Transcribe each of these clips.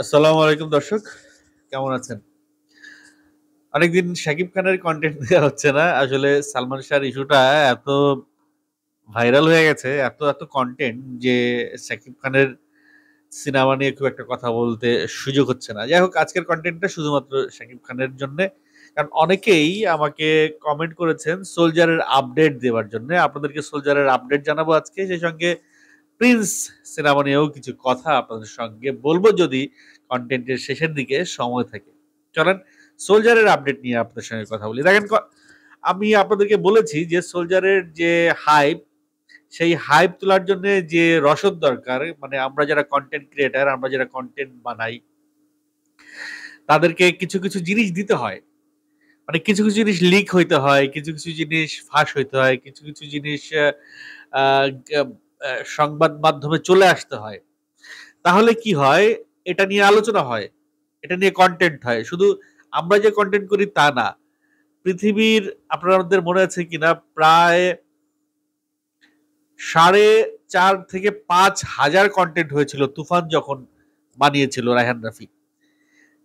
আসসালামু আলাইকুম দর্শক, কেমন আছেন? অনেকদিন শাকিব খানের কনটেন্ট দেওয়া হচ্ছে না। আসলে সালমান শাহর ইস্যুটা এত ভাইরাল হয়ে গেছে, এত কনটেন্ট যে শাকিব খানের সিনেমা নিয়ে খুব একটা কথা বলতে সুযোগ হচ্ছে না। যাই হোক, আজকের কনটেন্টটা শুধুমাত্র শাকিব খানের জন্যে। কারণ অনেকেই আমাকে কমেন্ট করেছেন সোলজারের আপডেট দেওয়ার জন্যে। আপনাদেরকে সোলজারের আপডেট জানাবো আজকে। সেই সঙ্গে প্রিন্স সিনেমা নিয়েও কিছু কথা আপনাদের সঙ্গে বলবো যদি কনটেন্টের শেষের দিকে সময় থাকে। চলেন সোলজারের আপডেট নিয়ে আপনাদের সঙ্গে কথা বলি। দেখেন, আমি আপনাদেরকে বলেছি যে সোলজারের যে হাইপ, সেই হাইপ তোলার জন্য যে রসদ দরকার, মানে আমরা যারা কন্টেন্ট ক্রিয়েটার, আমরা যারা কন্টেন্ট বানাই, তাদেরকে কিছু জিনিস দিতে হয়। মানে কিছু জিনিস লিক হইতে হয়, কিছু জিনিস ফাঁস হইতে হয়, কিছু জিনিস আহ, গ- সংবাদ মাধ্যমে চলে আসতে হয়। তাহলে কি হয়, এটা নিয়ে আলোচনা হয়, এটা নিয়ে কন্টেন্ট হয়। শুধু আমরা যে কন্টেন্ট করি তা না, পৃথিবীর, আপনাদের মনে আছে কিনা, প্রায় 4.5 থেকে 5 হাজার কন্টেন্ট হয়েছিল তুফান যখন বানিয়েছিল রায়হান রাফি।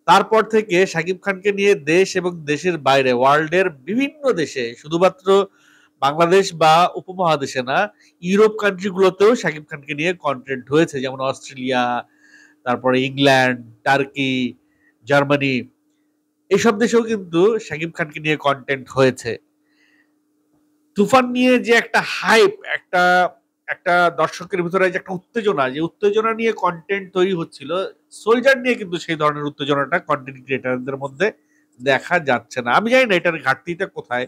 তারপর থেকে শাকিব খানকে নিয়ে দেশ এবং দেশের বাইরে, ওয়ার্ল্ডের বিভিন্ন দেশে, শুধুমাত্র বাংলাদেশ বা উপমহাদেশে না, ইউরোপ কান্ট্রিগুলোতেও শাকিব খানকে নিয়ে কন্টেন্ট হয়েছে, যেমন অস্ট্রেলিয়া, তারপরে ইংল্যান্ড, টার্কি, জার্মানি, এইসব দেশেও কিন্তু শাকিব খানকে নিয়ে কন্টেন্ট হয়েছে। তুফান নিয়ে যে একটা হাইপ, একটা একটা দর্শকের ভিতরে যে একটা উত্তেজনা, যে উত্তেজনা নিয়ে কন্টেন্ট তৈরি হচ্ছিল, সোলজার নিয়ে কিন্তু সেই ধরনের উত্তেজনাটা কন্টেন্ট ক্রিয়েটারদের মধ্যে দেখা যাচ্ছে না। আমি জানি না এটার ঘাটতিটা কোথায়,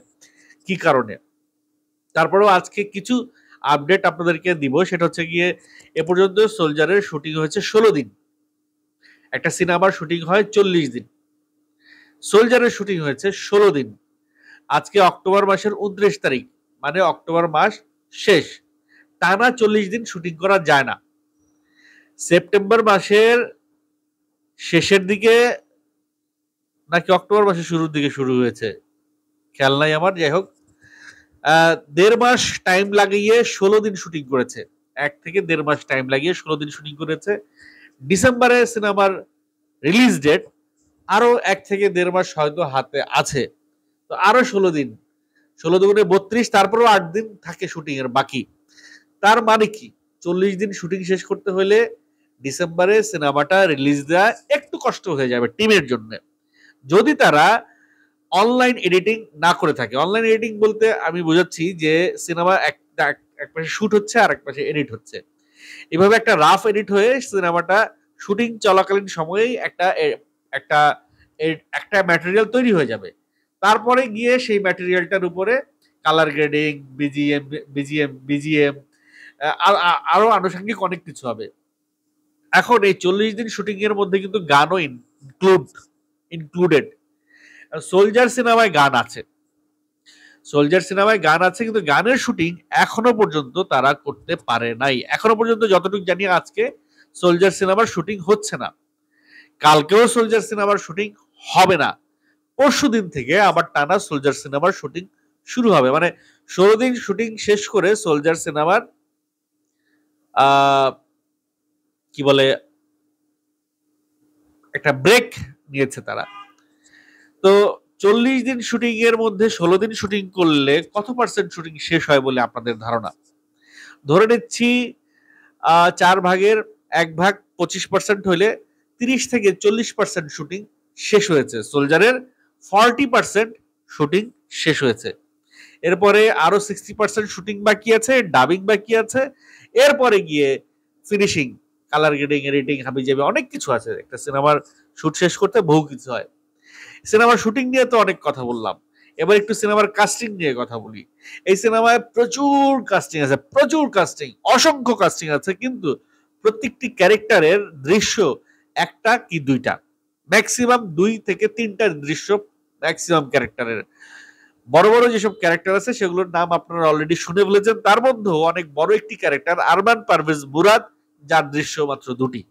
কি কারণে। তারপরেও আজকে কিছু আপডেট আপনাদেরকে দিব। সেটা হচ্ছে গিয়ে, এ পর্যন্ত সোলজারের শুটিং হয়েছে 16 দিন। একটা সিনেমার শুটিং হয় 40 দিন, সোলজারের শুটিং হয়েছে 16 দিন। আজকে অক্টোবর মাসের 29 তারিখ, মানে অক্টোবর মাস শেষ। টানা 40 দিন শুটিং করা যায় না। সেপ্টেম্বর মাসের শেষের দিকে নাকি অক্টোবর মাসের শুরুর দিকে শুরু হয়েছে, খেয়াল নাই আমার। যাই হোক, 1.5 মাস টাইম লাগিয়ে 16 দিন শুটিং করেছে। 1 থেকে 1.5 মাস টাইম লাগিয়ে 16 দিন শুটিং করেছে। ডিসেম্বরে সিনেমার রিলিজ ডেট, আরো 1 থেকে 1.5 মাস হয়তো হাতে আছে। তো আরো 16 দিন, 16 দুগুণে 32, তারপরেও 8 দিন থাকে শুটিং এর বাকি। তার মানে কি, 40 দিন শুটিং শেষ করতে হলে ডিসেম্বরে সিনেমাটা রিলিজ দেওয়া একটু কষ্ট হয়ে যাবে টিমের জন্য, যদি তারা অনলাইন এডিটিং না করে থাকে। অনলাইন এডিটিং বলতে আমি বোঝাচ্ছি যে সিনেমা এক পাশে শুট হচ্ছে আর এক পাশে এডিট হচ্ছে, এভাবে একটা রাফ এডিট হয়ে সিনেমাটা শুটিং চলাকালীন সময়েই একটা একটা ম্যাটেরিয়াল তৈরি হয়ে যাবে। তারপরে গিয়ে সেই ম্যাটেরিয়ালটার উপরে কালার গ্রেডিং, বিজিএম, আরো আনুষঙ্গিক অনেক কিছু হবে। এখন এই 40 দিন শুটিং এর মধ্যে কিন্তু গানও ইনক্লুডেড। সোলজার সিনেমায় গান আছে, সোলজার সিনেমায় গান আছে, কিন্তু গানের শুটিং এখনো পর্যন্ত তারা করতে পারে নাই। এখনো পর্যন্ত যতটুকু জানি, আজকে সোলজার সিনেমার শুটিং হচ্ছে না, কালকেও সোলজার সিনেমার শুটিং হবে না। পরশু দিন থেকে আবার টানা সোলজার সিনেমার শুটিং শুরু হবে। মানে 16 দিন শুটিং শেষ করে সোলজার সিনেমার আহ কি বলে, একটা ব্রেক নিয়েছে তারা। তো 40 দিন শুটিং এর মধ্যে 16 দিন শুটিং করলে কত পার্সেন্ট শুটিং শেষ হয় বলে আপনাদের ধারণা? ধরে নিচ্ছি 4 ভাগের 1 ভাগ 25% হইলে 30 থেকে 40% শুটিং শেষ হয়েছে। সোলজারের 40% শুটিং শেষ হয়েছে। এরপরে আরো 60% শুটিং বাকি আছে, ডাবিং বাকি আছে। এরপরে গিয়ে ফিনিশিং, কালার গ্রেডিং, এডিটিং, হাবি যাবে, অনেক কিছু আছে। একটা সিনেমার শুট শেষ করতে বহু কিছু হয়। সিনেমার শুটিং নিয়ে তো অনেক কথা বললাম, এবার একটু সিনেমার কাস্টিং নিয়ে কথা বলি। এই সিনেমায় প্রচুর কাস্টিং আছে, প্রচুর কাস্টিং, অসংখ্য কাস্টিং আছে, কিন্তু প্রত্যেকটি ক্যারেক্টারের দৃশ্য একটা কি দুইটা, ম্যাক্সিমাম 2 থেকে 3টা দৃশ্য ম্যাক্সিমাম ক্যারেক্টারের। বড় বড় যেসব ক্যারেক্টার আছে সেগুলোর নাম আপনারা অলরেডি শুনে ফেলেছেন। তার মধ্যেও অনেক বড় একটি ক্যারেক্টার আরমান পারভেজ মুরাদ, যার দৃশ্য মাত্র 2টি।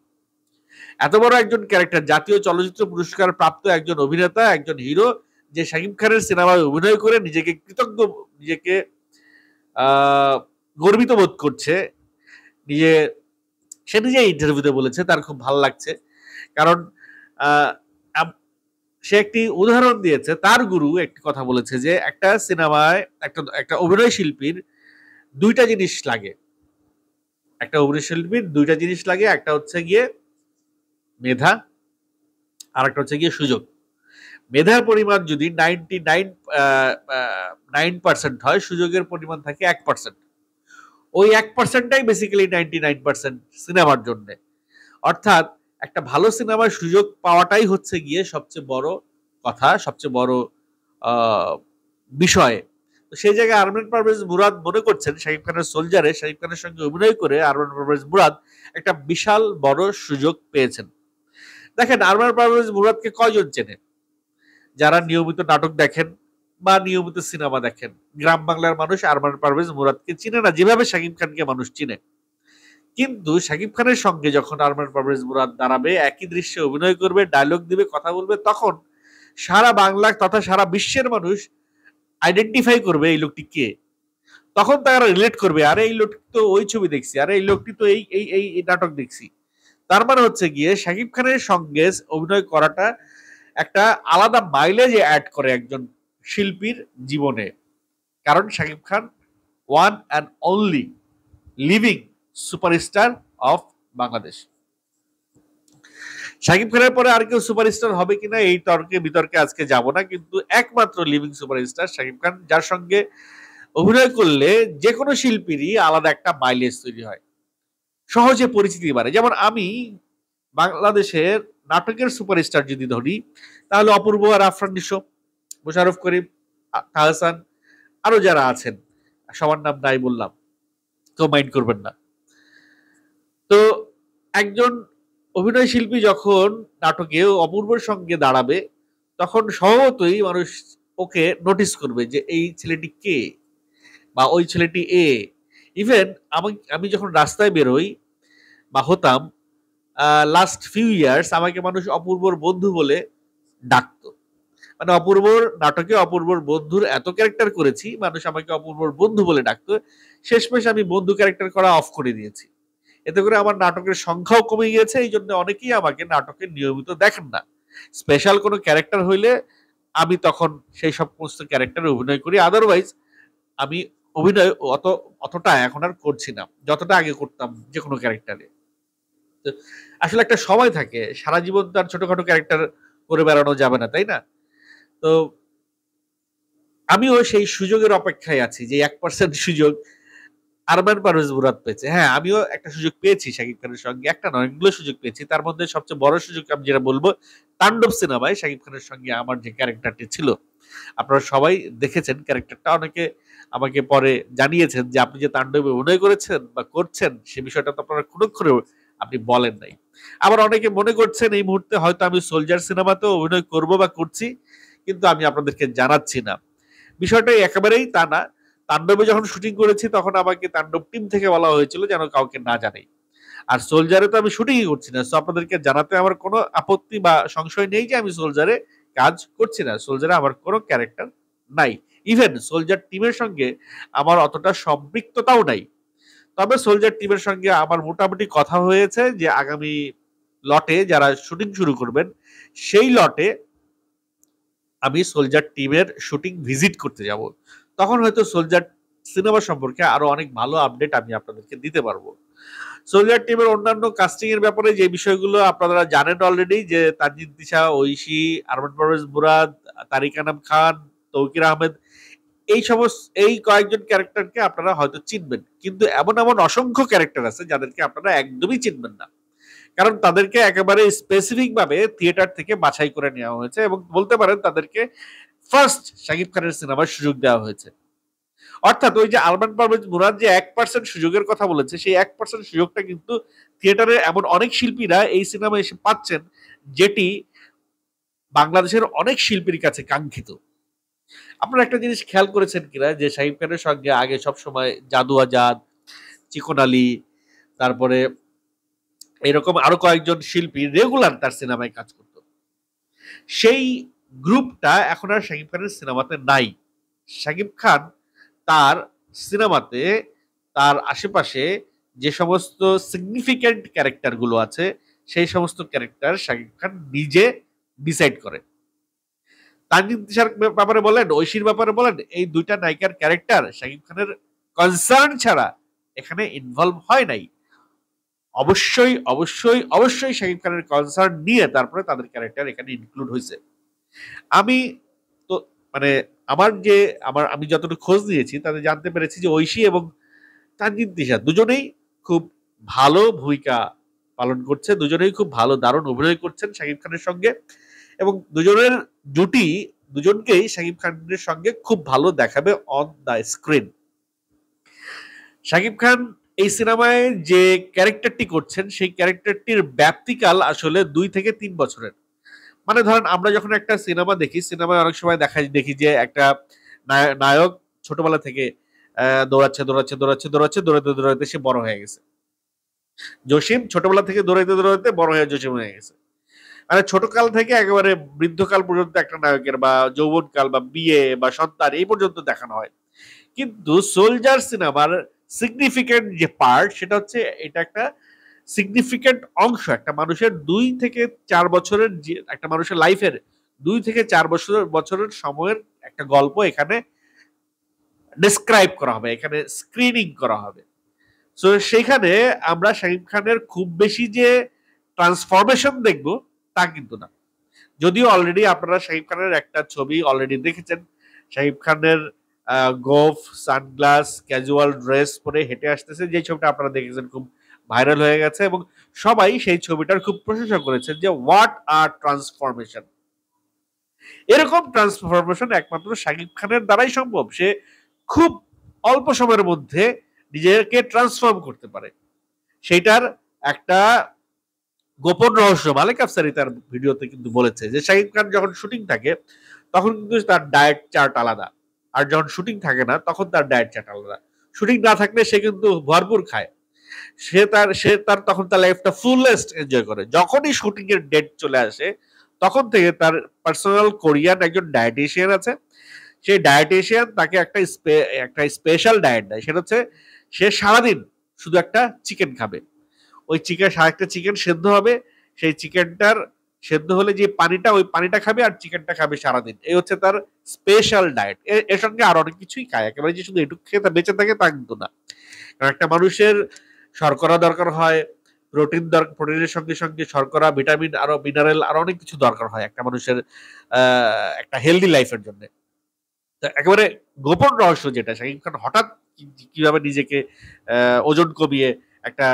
এত বড় একজন ক্যারেক্টার, জাতীয় চলচ্চিত্র পুরস্কার প্রাপ্ত একজন অভিনেতা, একজন হিরো, যে শাকিব খানের সিনেমায় অভিনয় করে নিজেকে কৃতজ্ঞ, নিজেকে গর্বিত বোধ করছে, নিজে সে নিজে ইন্টারভিউতে বলেছে তার খুব ভালো লাগছে কারণ সে একটি উদাহরণ দিয়েছে, তার গুরু একটি কথা বলেছে যে একটা সিনেমায় একটা অভিনয় শিল্পীর দুইটা জিনিস লাগে, একটা অভিনয় শিল্পীর দুইটা জিনিস লাগে, একটা হচ্ছে গিয়ে মেধা, আর একটা হচ্ছে গিয়ে সুযোগ। মেধার পরিমাণ যদি 99% হয়, সুযোগের পরিমাণ থাকে 1%। ওই 1%টাই বেসিক্যালি 99% সিনেমার জন্য। অর্থাৎ একটা ভালো সিনেমার সুযোগ পাওয়াটাই হচ্ছে গিয়ে সবচেয়ে বড় কথা, সবচেয়ে বড় বিষয়। তো সেই জায়গায় আরমান পারভেজ মুরাদ মনে করছেন শাকিব খানের সোলজারে শাকিব খানের সঙ্গে অভিনয় করে আরমান পারভেজ মুরাদ একটা বিশাল বড় সুযোগ পেয়েছেন। দেখেন, আরমান পারভেজ মুরাদকে কয়জন চেনে? যারা নিয়মিত নাটক দেখেন বা নিয়মিত সিনেমা দেখেন। গ্রাম বাংলার মানুষ আরমান পারভেজ মুরাদকে চিনে না যেভাবে শাকিব খানকে মানুষ চিনে। কিন্তু শাকিব খানের সঙ্গে যখন আরমান পারভেজ মুরাদ দাঁড়াবে, একই দৃশ্যে অভিনয় করবে, ডায়লগ দিবে, কথা বলবে, তখন সারা বাংলা তথা সারা বিশ্বের মানুষ আইডেন্টিফাই করবে এই লোকটি কে। তখন তারা রিলেট করবে, আরে এই লোকটি তো ওই ছবি দেখছি, আরে এই লোকটি তো এই এই এই নাটক দেখছি। তার মানে হচ্ছে গিয়ে শাকিব খানের সঙ্গে অভিনয় করাটা একটা আলাদা মাইলেজ অ্যাড করে একজন শিল্পীর জীবনে। কারণ Shakib Khan one and only living superstar of Bangladesh. Shakib খানের পরে আর কেউ সুপারস্টার হবে কিনা এই তর্কে বিতর্কে আজকে যাব না, কিন্তু একমাত্র লিভিং সুপারস্টার শাকিব খান, যার সঙ্গে অভিনয় করলে যে কোনো শিল্পীরই আলাদা একটা মাইলেজ তৈরি হয়, সহজে পরিচিতি বাড়ে। যেমন আমি বাংলাদেশের নাটকের সুপারস্টার যদি ধরি, তাহলে অপূর্ব আর আফরান নিশো, মোশাররফ করিম, তাহসান, আরো যারা আছেন, সবার নাম নাই বললাম, কেউ মাইন্ড করবেন না। তো একজন অভিনয় শিল্পী যখন নাটকে অপূর্বর সঙ্গে দাঁড়াবে, তখন স্বভাবতই মানুষ ওকে নোটিস করবে যে এই ছেলেটি কে বা ওই ছেলেটি এ। ইভেন আমি যখন রাস্তায় বেরোই বা হতাম, লাস্ট ফিউ ইয়ার্স আমাকে মানুষ অপূর্বর বন্ধু বলে ডাকতো। মানে অপূর্বর নাটকে অপূর্বর বন্ধুর এত ক্যারেক্টার করেছি, মানুষ আমাকে অপূর্বর বন্ধু বলে ডাকতো। শেষমেশ আমি বন্ধু ক্যারেক্টার করা অফ করে দিয়েছি। এতে করে আমার নাটকের সংখ্যাও কমে গিয়েছে। এই জন্য অনেকেই আমাকে নাটকে নিয়মিত দেখেন না। স্পেশাল কোনো ক্যারেক্টার হইলে আমি তখন সেই সমস্ত ক্যারেক্টারে অভিনয় করি। আদারওয়াইজ আমি অভিনয় অতটা এখন আর করছি না, যতটা আগে করতাম যে কোনো ক্যারেক্টারে। আসলে একটা সময় থাকে, সারা জীবন তার ছোটখাটো ক্যারেক্টার করে বেড়ানো যাবে না, তাই না? তো আমিও সেই সুযোগের অপেক্ষায় আছি যে 1% সুযোগ আরমান পারভেজ মুরাদ পেয়েছে। হ্যাঁ, আমিও একটা সুযোগ পেয়েছি শাকিব খানের সঙ্গে, একটা নয় অনেকগুলো সুযোগ পেয়েছি। তার মধ্যে সবচেয়ে বড় সুযোগ আমি যেটা বলবো, তাণ্ডব সিনেমায় শাকিব খানের সঙ্গে আমার যে ক্যারেক্টারটি ছিল। আপনারা সবাই দেখেছেন ক্যারেক্টারটা, অনেকে আমাকে পরে জানিয়েছেন যে আপনি যে তাণ্ডবে অভিনয় করেছেন বা করছেন সে বিষয়টা তো আপনারা কোনক্ষণেও আপনি বলেন নাই। আবার অনেকে মনে করছেন এই মুহূর্তে হয়তো আমি সোলজার সিনেমাতেও অভিনয় করব বা করছি, কিন্তু আমি আপনাদেরকে জানাচ্ছি না। বিষয়টা একেবারেই তা না। তাণ্ডবে যখন শুটিং করেছি তখন আমাকে তাণ্ডব টিম থেকে বলা হয়েছিল যেন কাউকে না জানাই। আর সোলজারে তো আমি শুটিংই করছি না, সো আপনাদেরকে জানাতে আমার কোনো আপত্তি বা সংশয় নেই যে আমি সোলজারে কাজ করছি না। সোলজারে আমার কোনো ক্যারেক্টার নাই। ইভেন সোলজার টিমের সঙ্গে আমার অতটা সম্পৃক্ততাও নাই। তবে সোলজার টিমের সঙ্গে আমার মোটামুটি কথা হয়েছে যে আগামী লটে যারা শুটিং শুরু করবেন, সেই লটে আমি সোলজার টিমের শুটিং ভিজিট করতে যাব। তখন হয়তো সোলজার সিনেমা সম্পর্কে আরো অনেক ভালো আপডেট আমি আপনাদেরকে দিতে পারবো। সোলজার টিমের অন্যান্য কাস্টিং এর ব্যাপারে যে বিষয়গুলো আপনারা জানেন অলরেডি, যে তানজিদ তিশা, ঐশী, আরমান পারভেজ মুরাদ, তারিক আনাম খান, তৌকির আহমেদ, এই কয়েকজন ক্যারেক্টারকে আপনারা হয়তো চিনবেন, কিন্তু এমন এমন অসংখ্য ক্যারেক্টার আছে যাদেরকে আপনারা একদমই চিনবেন না। কারণ তাদেরকে একেবারে স্পেসিফিক ভাবে থিয়েটার থেকে বাছাই করে নেওয়া হয়েছে এবং বলতে পারেন তাদেরকে ফার্স্ট শাকিব খানের সিনেমার সুযোগ দেওয়া হয়েছে। অর্থাৎ ওই যে আরমান পারভেজ মুরাদ যে 1% সুযোগের কথা বলেছে, সেই 1% সুযোগটা কিন্তু থিয়েটারে এমন অনেক শিল্পীরা এই সিনেমা এসে পাচ্ছেন, যেটি বাংলাদেশের অনেক শিল্পীর কাছে কাঙ্ক্ষিত। আপনারা একটা জিনিস খেয়াল করেছেন কিনা যে শাকিব খানের সঙ্গে আগে সব সময় জাদু আজাদ, চিকন আলী, তারপরে এরকম আরো কয়েকজন শিল্পী রেগুলার তার সিনেমায় কাজ করত। সেই গ্রুপটা এখন আর শাকিব খানের সিনেমাতে নাই। শাকিব খান তার সিনেমাতে তার আশেপাশে যে সমস্ত সিগনিফিক্যান্ট ক্যারেক্টার গুলো আছে সেই সমস্ত ক্যারেক্টার শাকিব খান নিজে ডিসাইড করে। তানজিন তিশার ব্যাপারে বলেন, ঐশীর ব্যাপারে বলেন, এই দুইটা নায়িকার ক্যারেক্টার শাকিব খানের কনসার্ন ছাড়া এখানে ইনভলভ হয় নাই। অবশ্যই অবশ্যই অবশ্যই শাকিব খানের কনসার্ন নিয়ে তারপরে তাদের ক্যারেক্টার এখানে ইনক্লুড হয়েছে। আমি তো মানে আমি যতটুকু খোঁজ নিয়েছি তাতে জানতে পেরেছি যে ঐশী এবং তানজিন তিশা দুজনেই খুব ভালো ভূমিকা পালন করছে, দুজনেই খুব ভালো দারুণ অভিনয় করছেন শাকিব খানের সঙ্গে, এবং দুজনের জুটি দুজনকেই শাকিব খানের সঙ্গে খুব ভালো দেখাবে on the screen. Shakib Khan এই সিনেমায় যে ক্যারেক্টারটি করছেন সেই ক্যারেক্টারটির ব্যাপ্তিকাল আসলে 2 থেকে 3 বছরের। মানে ধরেন আমরা যখন একটা সিনেমা দেখি, সিনেমায় অনেক সময় দেখি যে একটা নায়ক ছোটবেলা থেকে দৌড়াচ্ছে দৌড়াচ্ছে দৌড়াচ্ছে দৌড়াচ্ছে দৌড়াতে দৌড়াতে সে বড় হয়ে গেছে। জসিম ছোটবেলা থেকে দৌড়াইতে দৌড়াইতে বড় হয়ে জসিম হয়ে গেছে। মানে ছোটকাল থেকে একেবারে বৃদ্ধকাল পর্যন্ত একটা নায়কের বা যৌবনকাল বা বিয়ে বা সন্তান এই পর্যন্ত দেখানো হয়। কিন্তু সোলজার সিনেমার সিগনিফিকেন্ট যে পার্ট সেটা হচ্ছে এটা একটা সিগনিফিকেন্ট অংশ একটা মানুষের 2 থেকে 4 বছরের একটা মানুষের লাইফের 2 থেকে 4 বছরের সময়ের একটা গল্প এখানে ডিসক্রাইব করা হবে, এখানে স্ক্রিনিং করা হবে। সো সেখানে আমরা শাকিব খানের খুব বেশি যে ট্রান্সফরমেশন দেখব তা কিন্তু না। যদিও অলরেডি আপনারা শাকিব খানের একটা ছবি অলরেডি দেখেছেন, শাকিব খানের গোফ সানগ্লাস ক্যাজুয়াল ড্রেস পরে হেঁটে আসতেছে, যে ছবিটা আপনারা দেখেছেন খুব ভাইরাল হয়ে গেছে এবং সবাই সেই ছবিটার খুব প্রশংসা করেছেন যে হোয়াট আর ট্রান্সফরমেশন। এরকম ট্রান্সফরমেশন একমাত্র শাকিব খানের দ্বারাই সম্ভব। সে খুব অল্প সময়ের মধ্যে নিজেকে ট্রান্সফর্ম করতে পারে। সেইটার একটা গোপন রহস্য মালিক আফসারি তার ভিডিওতে কিন্তু বলেছে যে শাকিব খান যখন শুটিং থাকে তখন কিন্তু তার ডায়েট চার্ট আলাদা, আর যখন শুটিং থাকে না তখন তার ডায়েট চার্ট আলাদা। শুটিং না থাকলে সে কিন্তু ভরপুর খায়, সে তার তখন তার লাইফটা ফুললেস্ট এনজয় করে। যখনই শুটিং এর ডেট চলে আসে তখন থেকে তার পার্সোনাল কোরিয়ান একজন ডায়েটিশিয়ান আছে, সেই ডায়েটিশিয়ান তাকে একটা স্পেশাল ডায়েট দেয়। সেটা হচ্ছে সে সারাদিন শুধু একটা চিকেন খাবে। ওই একটা চিকেন সেদ্ধ হবে, সেই চিকেনটার সেদ্ধ হলে যে পানিটা ওই পানিটা খাবে আর চিকেনটা খাবে সারাদিন। এই হচ্ছে তার স্পেশাল ডায়েট। এর সঙ্গে আরো অনেক কিছুই খায়, একেবারে যে শুধু এটুকু খেয়ে তা বেঁচে থাকে তা কিন্তু না। কারণ একটা মানুষের শর্করা দরকার হয়, প্রোটিনের সঙ্গে সঙ্গে শর্করা, ভিটামিন, আরো মিনারেল, আরো অনেক কিছু দরকার হয় একটা মানুষের একটা হেলদি লাইফের জন্য। একেবারে গোপন রহস্য যেটা শাকিব খান হঠাৎ কিভাবে নিজেকে ওজন কমিয়ে একটা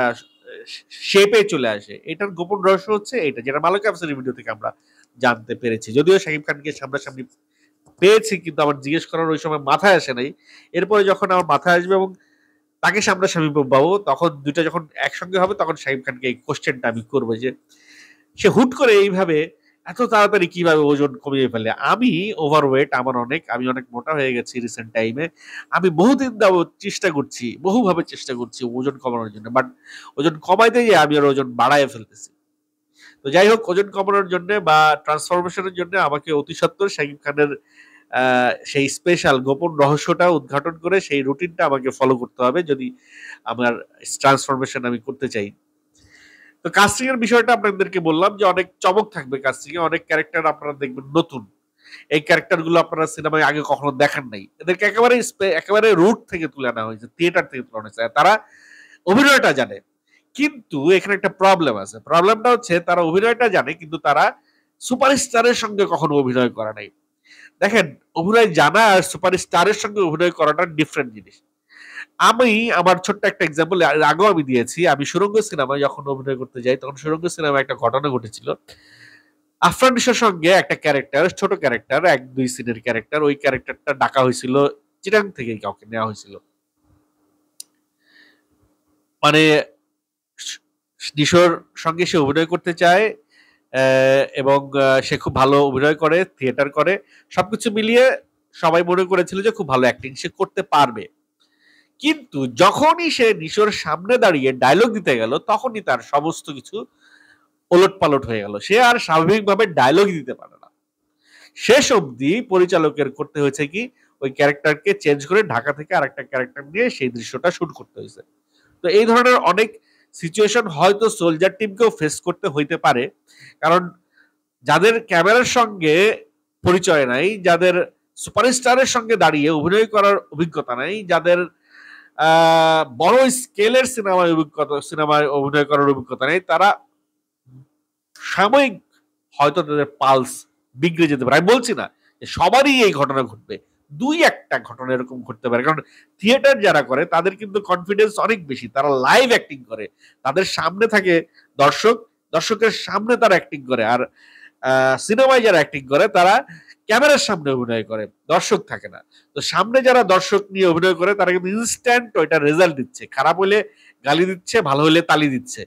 শেপে চলে আসে, এটার গোপন রহস্য হচ্ছে এটা, যেটা মালিক আফসারের ভিডিও থেকে আমরা জানতে পেরেছি। যদিও শাকিব খানকে সামনাসামনি পেয়েছি কিন্তু আমার জিজ্ঞেস করার ওই সময় মাথায় আসে নাই। এরপরে যখন আমার মাথায় আসবে এবং তাকে সামনাসামনি পাবো তখন দুইটা যখন একসঙ্গে হবে তখন শাকিব খানকে এই কোশ্চেনটা আমি করবো যে সে হুট করে এইভাবে এত তাড়াতাড়ি কিভাবে ওজন কমিয়ে ফেলে। আমি ওভারওয়েট, আমি অনেক মোটা হয়ে গেছি রিসেন্ট টাইমে। আমি বহুদিন যাবত বহুভাবে চেষ্টা করছি ওজন কমানোর জন্য, বাট ওজন কমাইতে গিয়ে আমি আর ওজন বাড়ায় ফেলতেছি। তো যাই হোক, ওজন কমানোর জন্য বা ট্রান্সফরমেশনের জন্য আমাকে অতি সত্বর শাকিব খানের সেই স্পেশাল গোপন রহস্যটা উদ্ঘাটন করে সেই রুটিনটা আমাকে ফলো করতে হবে যদি আমার ট্রান্সফরমেশন আমি করতে চাই। তো কাস্টিং এর বিষয়টা আপনাদেরকে বললাম যে অনেক চমক থাকবে কাস্টিং এ, অনেক ক্যারেক্টার আপনারা দেখবেন নতুন। এই ক্যারেক্টার গুলো আপনারা সিনেমায় আগে কখনো দেখেন নাই। এদেরকে একেবারে রুট থেকে তুলে আনা হয়েছে, থিয়েটার থেকে তুলে আনা হয়েছে। তারা অভিনয়টা জানে, কিন্তু এখানে একটা প্রবলেম আছে। প্রবলেমটা হচ্ছে তারা অভিনয়টা জানে কিন্তু তারা সুপারস্টারের সঙ্গে কখনো অভিনয় করা নাই। দেখেন, অভিনয় জানা আর সুপারস্টারের সঙ্গে অভিনয় করাটা ডিফারেন্ট জিনিস। আমি আমার ছোট্ট একটা এক্সাম্পল আগেও আমি দিয়েছি। আমি সুরঙ্গ সিনেমায় যখন অভিনয় করতে যাই তখন সুরঙ্গ সিনেমায় একটা ঘটনা ঘটেছিল। আফরান নিশোর সঙ্গে একটা ক্যারেক্টার, ছোট ক্যারেক্টার, 1-2 সিনের ক্যারেক্টার, ওই ক্যারেক্টারটা ডাকা হয়েছিল চিটাং থেকে, কাউকে নেওয়া হয়েছিল। মানে নিশোর সঙ্গে সে অভিনয় করতে চায় এবং সে খুব ভালো অভিনয় করে, থিয়েটার করে, সবকিছু মিলিয়ে সবাই মনে করেছিল যে খুব ভালো অ্যাক্টিং সে করতে পারবে। কিন্তু যখনই সে নিশোর সামনে দাঁড়িয়ে ডায়লগ দিতে গেল তখনই তার সমস্ত কিছু ওলটপালট হয়ে গেল। সে আর স্বাভাবিকভাবে ডায়লগ দিতে পারে না। শেষ অবধি পরিচালকের করতে হয়েছে কি ওই ক্যারেক্টারকে চেঞ্জ করে ঢাকা থেকে আরেকটা ক্যারেক্টার নিয়ে সেই দৃশ্যটা শুট করতে হয়েছে। তো এই ধরনের অনেক সিচুয়েশন হয়তো সোলজার টিমকেও ফেস করতে হইতে পারে, কারণ যাদের ক্যামেরার সঙ্গে পরিচয় নাই, যাদের সুপারস্টারের সঙ্গে দাঁড়িয়ে অভিনয় করার অভিজ্ঞতা নাই, যাদের বড় স্কেলের সিনেমায় অভিনয় করার অভিজ্ঞতা নেই, তারা সাময়িক হয়তো তাদের পালস বিগড়ে যেতে পারে। আমি বলছি না যে সবারই এই ঘটনা ঘটবে, দুই একটা ঘটনা এরকম ঘটতে পারে, কারণ থিয়েটার যারা করে তাদের কিন্তু কনফিডেন্স অনেক বেশি, তারা লাইভ অ্যাক্টিং করে, তাদের সামনে থাকে দর্শক, দর্শকের সামনে তারা অ্যাক্টিং করে। আর সিনেমায় যারা অ্যাক্টিং করে তারা ক্যামেরার সামনে অভিনয় করে, দর্শক থাকে না। তো সামনে যারা দর্শক নিয়ে অভিনয় করে তারা কিন্তু ইনস্ট্যান্ট ওইটা রেজাল্ট দিচ্ছে, খারাপ হলে গালি দিচ্ছে, ভালো হলে তালি দিচ্ছে।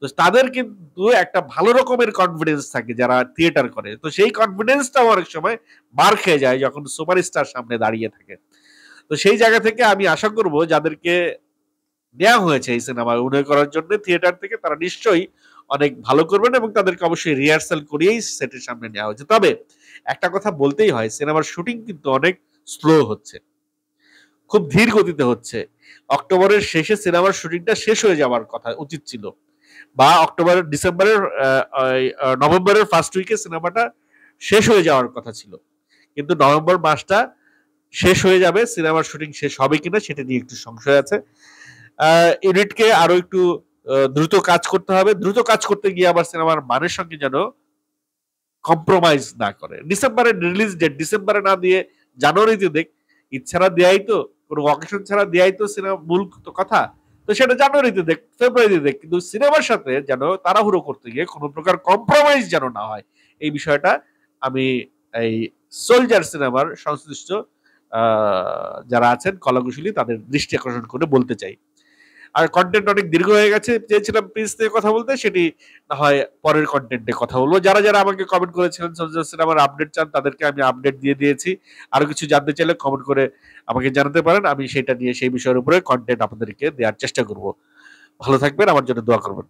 তো তাদের কিন্তু একটা ভালো রকমের কনফিডেন্স থাকে যারা থিয়েটার করে, তো সেই কনফিডেন্সটাও অনেক সময় মার খেয়ে যায় যখন সুপারস্টার সামনে দাঁড়িয়ে থাকে। তো সেই জায়গা থেকে আমি আশা করব যাদেরকে নেওয়া হয়েছে এই সিনেমায় অভিনয় করার জন্য থিয়েটার থেকে, তারা নিশ্চয়ই অনেক ভালো করবেন এবং তাদেরকে অবশ্যই রিহার্সাল করিয়েই সেটের সামনে নেওয়া হয়েছে। তবে একটা কথা বলতেই হয়, সিনেমার শুটিং কিন্তু অনেক স্লো হচ্ছে, খুব ধীর গতিতে হচ্ছে। অক্টোবরের শেষে সিনেমার শুটিংটা শেষ হয়ে যাওয়ার কথা উচিত ছিল, বা নভেম্বরের ফার্স্ট উইকে সিনেমাটা শেষ হয়ে যাওয়ার কথা ছিল, কিন্তু নভেম্বর মাসটা শেষ হয়ে যাবে, সিনেমার শুটিং শেষ হবে কিনা সেটা নিয়ে একটু সংশয় আছে। ইউনিটকে আরো একটু দ্রুত কাজ করতে হবে, দ্রুত কাজ করতে গিয়ে আবার সিনেমার মানের সঙ্গে যেন কম্প্রোমাইজ না করে। ডিসেম্বরের রিলিজ ডেট ডিসেম্বরে না দিয়ে জানুয়ারিতে দেখ, ইচ্ছারা দেয়াই তো, কোনো অকেশন ছাড়া দেয়াই তো সিনেমা মূল কথা, তো সেটা জানুয়ারিতে দেখ, ফেব্রুয়ারিতে দেখ, কিন্তু সিনেমার সাথে যেন তাড়াহুড়ো করতে গিয়ে কোনো প্রকার কম্প্রোমাইজ যেন না হয়, এই বিষয়টা আমি এই সোলজার সিনেমার সংশ্লিষ্ট যারা আছেন কলাকুশলী তাদের দৃষ্টি আকর্ষণ করে বলতে চাই। আর কন্টেন্ট অনেক দীর্ঘ হয়ে গেছে, চেয়েছিলাম পিস নিয়ে কথা বলতে, সেটি না হয় পরের কন্টেন্টে কথা বলবো। যারা যারা আমাকে কমেন্ট করেছিলেন সোলজার সিনেমার আপডেট চান, তাদেরকে আমি আপডেট দিয়ে দিয়েছি। আরো কিছু জানতে চাইলে কমেন্ট করে আমাকে জানাতে পারেন, আমি সেটা নিয়ে সেই বিষয়ের উপরে কন্টেন্ট আপনাদেরকে দেওয়ার চেষ্টা করব। ভালো থাকবেন, আমার জন্য দোয়া করবেন।